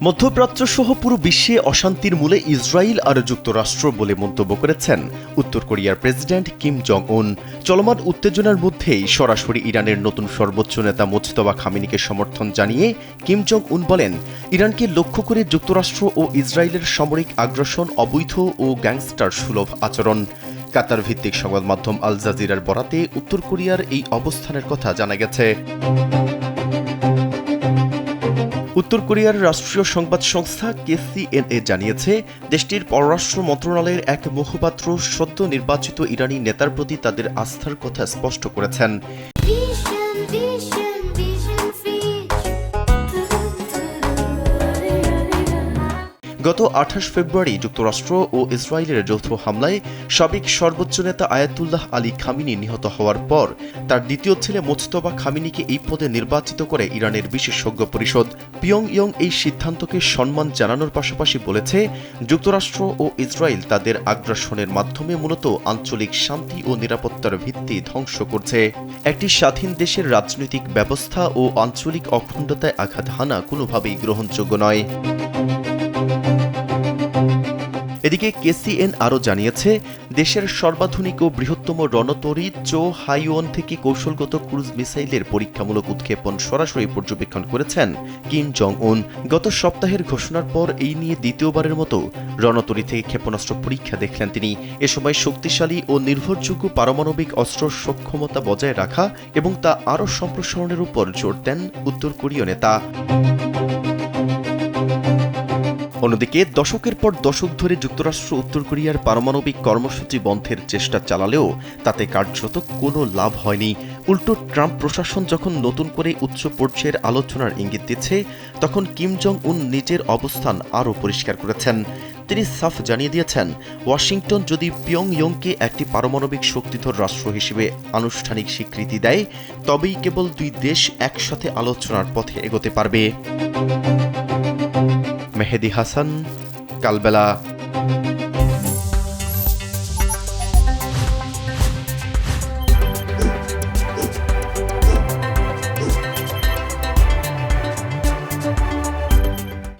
মধ্যপ্রাচ্য সহ পুরো বিশ্বে অশান্তির মূলে ইসরায়েল আর যুক্তরাষ্ট্র বলে মন্তব্য করেছেন উত্তর কোরিয়ার প্রেসিডেন্ট কিম জং উন। চলমান উত্তেজনার মধ্যেই সরাসরি ইরানের নতুন সর্বোচ্চ নেতা মোজতবা খামেনিকে সমর্থন জানিয়ে কিম জং উন বলেন, ইরানকে লক্ষ্য করে যুক্তরাষ্ট্র ও ইসরায়েলের সামরিক আগ্রাসন অবৈধ ও গ্যাংস্টার সুলভ আচরণ। কাতার ভিত্তিক সংবাদ মাধ্যম আল জাজিরার বরাতে উত্তর কোরিয়ার এই অবস্থানের কথা জানা গেছে। উত্তর কোরিয়ার রাষ্ট্রীয় সংবাদ সংস্থা KCNA জানিয়েছে, দেশটির পররাষ্ট্র মন্ত্রণালয়ের এক মুখপাত্র সদ্য নির্বাচিত ইরানি নেতার প্রতি তাদের আস্থার কথা স্পষ্ট করেছেন। গত 28 ফেব্রুয়ারি যুক্তরাষ্ট্র ও ইসরায়েলের যৌথ হামলায় সাবেক সর্বোচ্চ নেতা আয়াতুল্লাহ আলী খামিনি নিহত হওয়ার পর তার দ্বিতীয় ছেলে মোজতবা খামিনিকে এই পদে নির্বাচিত করে ইরানের বিশেষজ্ঞ পরিষদ। পিয়ংইয়ং এই সিদ্ধান্তকে সম্মান জানানোর পাশাপাশি বলেছে, যুক্তরাষ্ট্র ও ইসরায়েল তাদের আগ্রাসনের মাধ্যমে মূলত আঞ্চলিক শান্তি ও নিরাপত্তার ভিত্তি ধ্বংস করছে। একটি স্বাধীন দেশের রাজনৈতিক ব্যবস্থা ও আঞ্চলিক অখণ্ডতায় আঘাত হানা কোনোভাবেই গ্রহণযোগ্য নয়। এদিকে KCN আরও জানিয়েছে, দেশের সর্বাধুনিক ও বৃহত্তম রণতরী চো হাইওন থেকে কৌশলগত ক্রুজ মিসাইলের পরীক্ষামূলক উৎক্ষেপণ সরাসরি পর্যবেক্ষণ করেছেন কিম জং উন। গত সপ্তাহের ঘোষণার পর এই নিয়ে দ্বিতীয়বারের মতো রণতরী থেকে ক্ষেপণাস্ত্র পরীক্ষা দেখলেন তিনি। এ সময় শক্তিশালী ও নির্ভরযোগ্য পারমাণবিক অস্ত্র সক্ষমতা বজায় রাখা এবং তা আরও সম্প্রসারণের উপর জোর দেন উত্তর কোরীয় নেতা। অন্যদিকে দশকের পর দশক ধরে যুক্তরাষ্ট্র উত্তর কোরিয়ার পারমাণবিক কর্মসূচি বন্ধের চেষ্টা চালালেও তাতে কার্যত কোনো লাভ হয়নি। উল্টো ট্রাম্প প্রশাসন যখন নতুন করে উচ্চ পর্যায়ের আলোচনার ইঙ্গিত দিচ্ছে, তখন কিম জং উন নিজের অবস্থান আরও পরিষ্কার করেছেন। তিনি সাফ জানিয়ে দিয়েছেন, ওয়াশিংটন যদি পিয়ংইয়ংকে একটি পারমাণবিক শক্তিধর রাষ্ট্র হিসেবে আনুষ্ঠানিক স্বীকৃতি দেয়, তবেই কেবল দুই দেশ একসাথে আলোচনার পথে এগোতে পারবে। মেহেদী হাসান, কালবেলা।